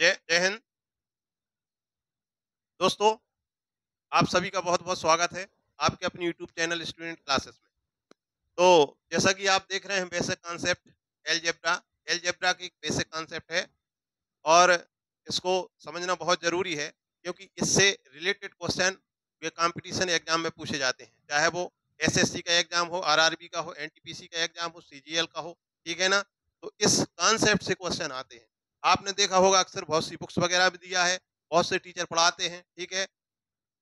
जय जय हिंद। दोस्तों, आप सभी का बहुत-बहुत स्वागत है आपके अपने यूट्यूब चैनल स्टूडेंट क्लासेस में। तो जैसा कि आप देख रहे हैं बेसिक कॉन्सेप्ट अलजेब्रा। अलजेब्रा की एक बेसिक कॉन्सेप्ट है और इसको समझना बहुत ज़रूरी है क्योंकि इससे रिलेटेड क्वेश्चन ये कॉम्पिटिशन एग्जाम में पूछे जाते हैं। चाहे वो एसएससी का एग्जाम हो, आरआरबी का हो, एनटीपीसी का एग्जाम हो, सीजीएल का हो, ठीक है ना? तो इस कॉन्सेप्ट से क्वेश्चन आते हैं। आपने देखा होगा अक्सर बहुत सी बुक्स वगैरह भी दिया है, बहुत से टीचर पढ़ाते हैं, ठीक है?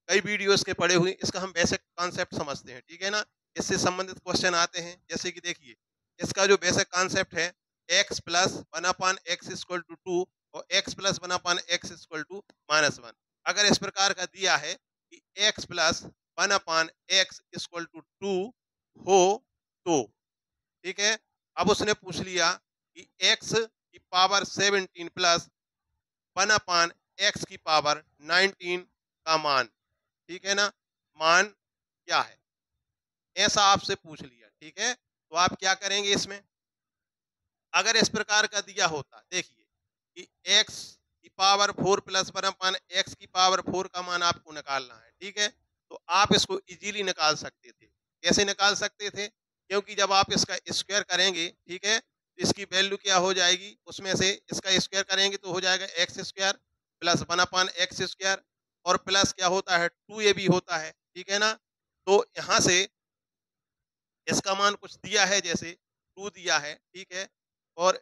कई वीडियोस के पढ़े हुए इसका हम बेसिक कॉन्सेप्ट समझते हैं, ठीक है ना? इससे संबंधित क्वेश्चन आते हैं जैसे कि देखिए, इसका जो बेसिक कॉन्सेप्ट है x plus one upon X equal to two और x plus one upon X equal to minus one. अगर इस प्रकार का दिया है कि x plus one upon X equal to two हो तो, ठीक है? अब उसने पूछ लिया कि x की power 17 plus one upon x की पावर 19 का मान, ठीक है ना? मान क्या है? ऐसा आपसे पूछ लिया, ठीक है? तो आप क्या करेंगे इसमें? अगर इस प्रकार का दिया होता, देखिए कि x की पावर 4 प्लस 1 अपॉन एक्स की पावर 4 का मान आपको निकालना है, ठीक है? तो आप इसको इजीली निकाल सकते थे। कैसे निकाल सकते थे? क्योंकि जब आप इसका स्क्वायर करेंगे, ठीक है? तो इसकी वैल्यू क्या हो जाएगी? उसमें से इसका स्क्वायर करेंगे तो हो जाएगा x square plus 1 upon x square और प्लस क्या होता है 2ab होता है, ठीक है ना? तो यहाँ से इसका मान कुछ दिया है जैसे 2 दिया है, ठीक है? और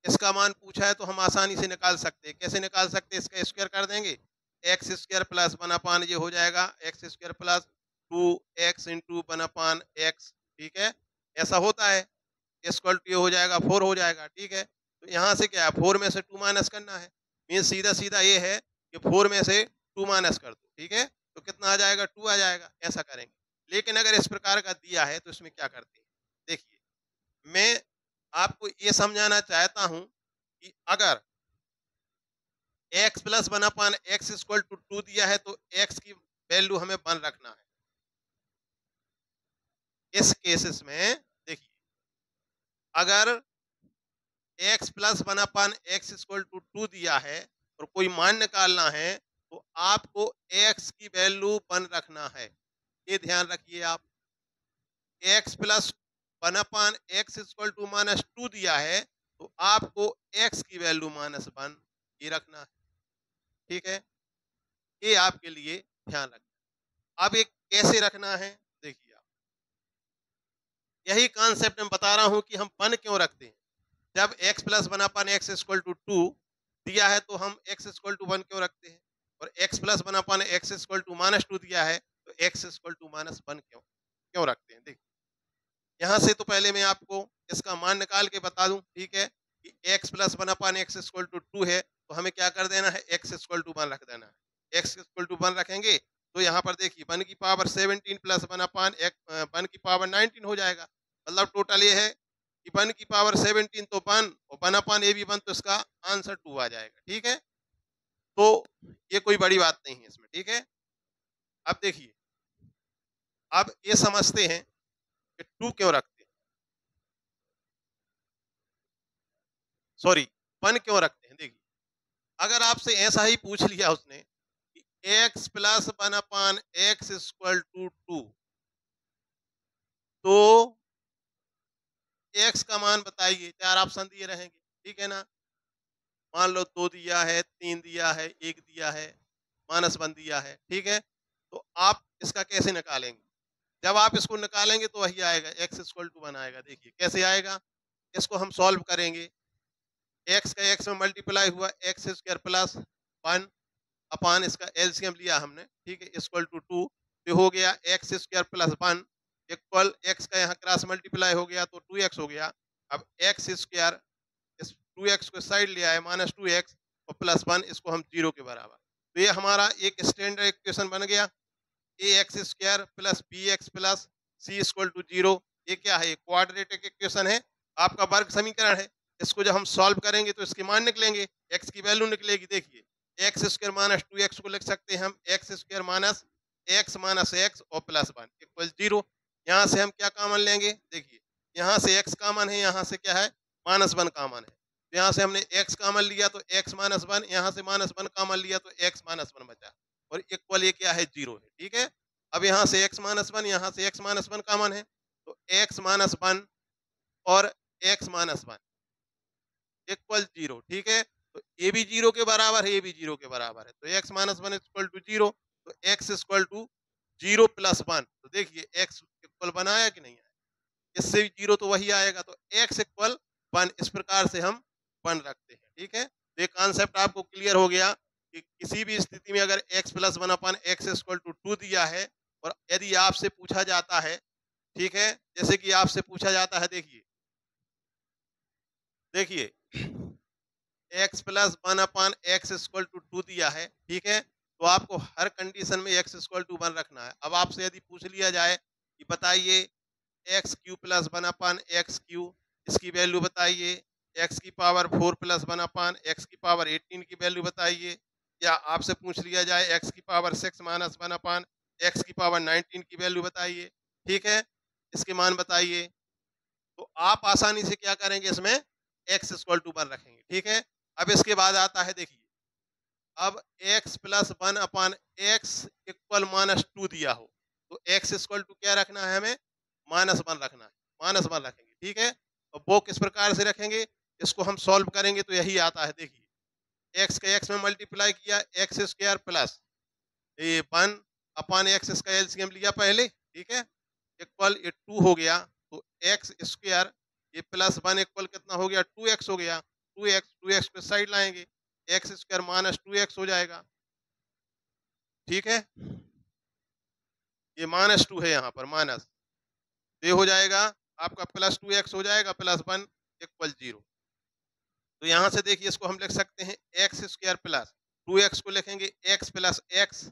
इसका मान पूछा है तो हम आसानी से निकाल सकते हैं। कैसे निकाल सकते हैं? इसका स्क्वायर कर देंगे, एक्स स्क्वायर प्लस 1 अपान ये हो जाएगा x square plus 2x into 1 upon x, ठीक है? ऐसा होता है, इक्वल टू ये हो जाएगा 4 हो जाएगा, ठीक है? तो यहाँ से क्या है 4 में से 2 माइनस करना है, मीन्स सीधा-सीधा ये है कि 4 में से 2 माइनस कर दो, ठीक है? तो कितना आ जाएगा 2 आ जाएगा, ऐसा करेंगे। लेकिन अगर इस प्रकार का दिया है तो इसमें क्या करते हैं? देखिए, मैं आपको ये समझाना चाहता हूँ कि अगर x plus one upon X equal to two दिया है तो x की वैल्यू हमें 1 रखना है। इस केसेस में देखिए, अगर x plus one upon X equal to two दिया है और कोई मान निकालना है तो आपको x की वैल्यू 1 रखना है। ये ध्यान रखिए आप। x plus one upon X equal to minus two दिया है तो आपको x की वैल्यू माइनस 1 ये रखना है, ठीक है? ये आपके लिए ध्यान रखना। अब एक कैसे रखना है देखिए आप, यही कॉन्सेप्ट मैं बता रहा हूं कि हम 1 क्यों रखते हैं। जब x plus one upon X equal to two दिया है तो हम x इक्वल टू 1 क्यों रखते हैं, और x plus one upon X equal to minus two दिया है तो x इक्वल टू माइनस 1 क्यों क्यों रखते हैं। देखिए, यहाँ से तो पहले मैं आपको इसका मान निकाल के बता दूं, ठीक है? कि x plus one upon X equal to two है तो हमें क्या कर देना है, x इक्वल टू 1 रख देना है। x इक्वल टू 1 रखेंगे तो यहाँ पर देखिए 1 की पावर 17 प्लस 1 अपान 1 की पावर 19 हो जाएगा। मतलब टोटल ये है कि 1 की पावर 17 तो 1 और 1 अपान ए भी 1 तो इसका आंसर 2 आ जाएगा, ठीक है? तो ये कोई बड़ी बात नहीं है इसमें, ठीक है? अब देखिए, अब ये समझते हैं कि 2 क्यों रखते हैं, सॉरी 1 क्यों रखते हैं। देखिए, अगर आपसे ऐसा ही पूछ लिया उसने कि x plus 1 upon X equal to 2 तो x का मान बताइए, 4 ऑप्शन दिए रहेंगे, ठीक है ना? मान लो 2 दिया है, 3 दिया है, 1 दिया है, -1 दिया है, ठीक है? तो आप इसका कैसे निकालेंगे? जब आप इसको निकालेंगे तो वही आएगा, x इक्वल टू 1 आएगा। देखिए कैसे आएगा? इसको हम सॉल्व करेंगे। x का x में मल्टीप्लाई हुआ एक्स स्क्वायर प्लस 1 अपान इसका एलसीएम लिया हमने, ठीक है? इक्वल टू 2 तो हो गया x square plus 1 equal x का यहाँ क्रॉस मल्टीप्लाई हो गया तो 2x हो गया। अब एक्स स्क्वायर इस 2x को साइड ले आए माइनस 2x और प्लस 1 इसको हम 0 के बराबर। तो ये हमारा एक स्टैंडर्ड इक्वेशन बन गया, A X square plus B X plus C equal to 0। ये क्या है? क्वाड्रेटिक इक्वेशन है, आपका वर्ग समीकरण है। इसको जब हम सॉल्व करेंगे तो इसके मान निकलेंगे, एक्स की वैल्यू निकलेगी। देखिए, एक्स स्क्वायर माइनस 2x को लिख सकते हैं हम एक्स स्क्वायर माइनस एक्स और प्लस 1 इक्वल 0। यहाँ से हम क्या कॉमन लेंगे? देखिए, यहाँ से x कॉमन है, यहाँ से क्या है माइनस 1 कॉमन है, तो यहाँ से हमने x कॉमन लिया तो x माइनस वन, यहाँ से माइनस वन कॉमन लिया तो x माइनस वन बचा, और इक्वल ये क्या है, 0 है। ठीक है, अब यहाँ से x माइनस वन, यहाँ से x माइनस वन कॉमन है, तो x माइनस वन और x माइनस वन इक्वल 0। ठीक है, तो ये भी 0 के बराबर है, ये भी 0 के बराबर है, तो x minus one equal to 0, तो x equal to 0 plus one. तो देखिए x इक्वल वन आया कि नहीं आया, इससे भी 0 तो वही आएगा, तो x इक्वल वन, इस प्रकार से हम वन रखते हैं। ठीक है, तो ये कॉन्सेप्ट आपको क्लियर हो गया कि किसी भी स्थिति में अगर x plus one upon X equal to 2 दिया है, और यदि आपसे पूछा जाता है, ठीक है, जैसे कि आपसे पूछा जाता है, देखिए देखिए x plus one upon X equal to 2 दिया है, ठीक है, तो आपको हर कंडीशन में x इक्वल टू 1 रखना है। अब आपसे यदि पूछ लिया जाए कि बताइए x Q plus one upon x Q, इसकी वैल्यू बताइए, एक्स की power 4 plus one upon x की पावर 18 की वैल्यू बताइए, या आपसे पूछ लिया जाए एक्स की power 6 minus one upon x की पावर 19 की वैल्यू बताइए, ठीक है, इसके मान बताइए, तो आप आसानी से क्या करेंगे, इसमें एक्स इक्वल टू 1 रखेंगे। ठीक है, अब इसके बाद आता है, देखिए अब x plus one upon X equal minus 2 दिया हो, तो x इक्वल टू क्या रखना है, हमें माइनस वन रखना है, माइनस वन रखेंगे। ठीक है, और वो किस प्रकार से रखेंगे, इसको हम सॉल्व करेंगे तो यही आता है। देखिए x का x में मल्टीप्लाई किया, एक्स स्क्वायर प्लस ये वन अपान एक्स, इसका एलसीएम लिया पहले, ठीक है, इक्वल ये 2 हो गया, तो एक्स स्क्वायर ये प्लस वन इक्वल कितना हो गया, 2x हो गया, 2x को साइड लाएंगे, एक्स स्क्वायर माइनस 2x हो जाएगा। ठीक है, ये माइनस 2 है, यहाँ पर माइनस, ये हो जाएगा आपका प्लस 2x हो जाएगा, प्लस वन इक्वल 0। तो यहाँ से देखिए इसको हम लिख सकते हैं एक्स स्क्वायर प्लस 2x को लिखेंगे x प्लस एक्स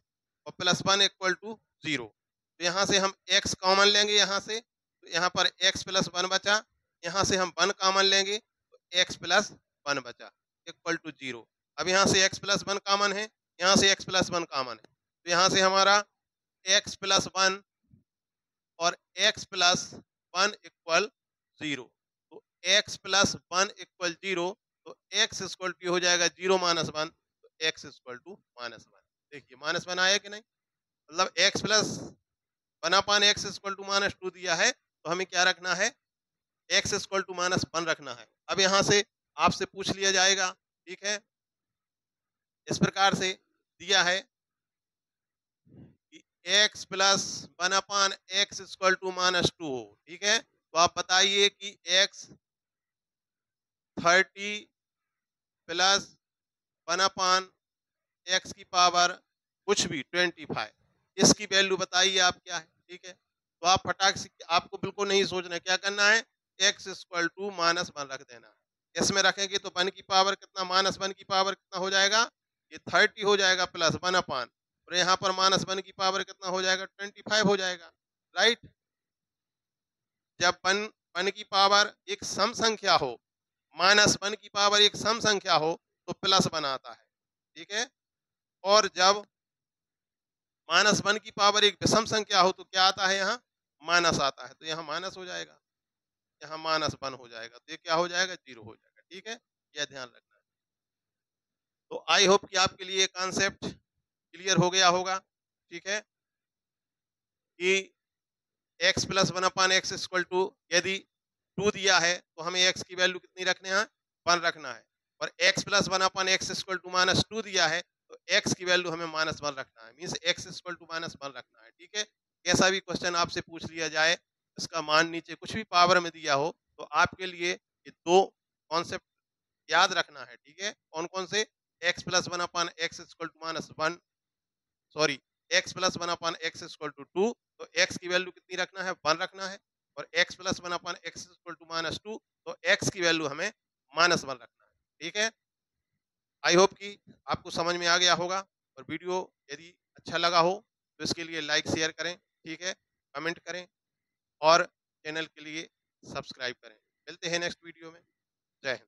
और प्लस वन इक्वल टू 0। तो यहाँ से हम x कॉमन लेंगे, यहाँ से तो यहाँ पर x प्लस वन बचा, यहाँ से हम 1 कॉमन लेंगे तो x प्लस वन बचा इक्वल टू 0। अब यहाँ से x प्लस वन कॉमन है, यहाँ से x प्लस वन कॉमन है, तो यहाँ से हमारा x प्लस वन और x प्लस वन इक्वल 0। तो x प्लस वन इक्वल 0, तो x इक्वल टू हो जाएगा 0 माइनस वन, तो x equal to minus one. देखिए माइनस वन आया कि नहीं, मतलब x plus one upon X equal to minus 2 दिया है, तो हमें क्या रखना है, x equal to minus one रखना है। अब यहाँ से आपसे पूछ लिया जाएगा, ठीक है, इस प्रकार से दिया है कि x plus one upon X equal to minus 2 हो, ठीक है, तो आप बताइए कि x 30 plus one upon x की पावर कुछ भी 25, इसकी वैल्यू बताइए आप क्या है। ठीक है, तो आप फटाक से, आपको बिल्कुल नहीं सोचना है, क्या करना है, x equal to minus one रख देना है। इसमें रखेंगे तो वन की पावर कितना, माइनस वन की पावर कितना हो जाएगा, ये 30 हो जाएगा प्लस वन अपान, और यहाँ पर माइनस वन की पावर कितना हो जाएगा, 25 हो जाएगा। राइट, जब वन वन की पावर एक सम संख्या हो, माइनस वन की पावर एक सम संख्या हो, तो प्लस वन आता है। ठीक है, और जब माइनस वन की पावर एक विषम संख्या हो तो क्या आता है, यहाँ माइनस आता है, तो यहाँ माइनस हो जाएगा, यहाँ माइनस वन हो जाएगा, तो ये क्या हो जाएगा, 0 हो जाएगा। ठीक है, यह ध्यान रखना है। तो आई होप कि आपके लिए कॉन्सेप्ट क्लियर हो गया होगा। ठीक है, कि x plus one upon X equal to, यदि 2 दिया है तो हमें x की वैल्यू कितनी रखनी है, 1 रखना है, और x plus one upon X equal to minus 2 दिया है तो x की वैल्यू हमें माइनस 1 रखना है, means x equal to minus 1 रखना है। ठीक है, कैसा भी क्वेश्चन आपसे पूछ लिया जाए, इसका मान नीचे कुछ भी पावर में दिया हो, तो आपके लिए ये 2 कॉन्सेप्ट याद रखना है। ठीक है, कौन कौन से, x plus one upon X equal to minus one, sorry x plus one upon X equal to 2, तो x की वैल्यू कितनी रखना है, 1 रखना है, और x plus one upon X equal to minus 2, तो x की वैल्यू हमें माइनस 1 रखना है। ठीक है, आई होप कि आपको समझ में आ गया होगा, और वीडियो यदि अच्छा लगा हो तो इसके लिए लाइक शेयर करें, ठीक है, कमेंट करें, और चैनल के लिए सब्सक्राइब करें। मिलते हैं नेक्स्ट वीडियो में। जय हिंद।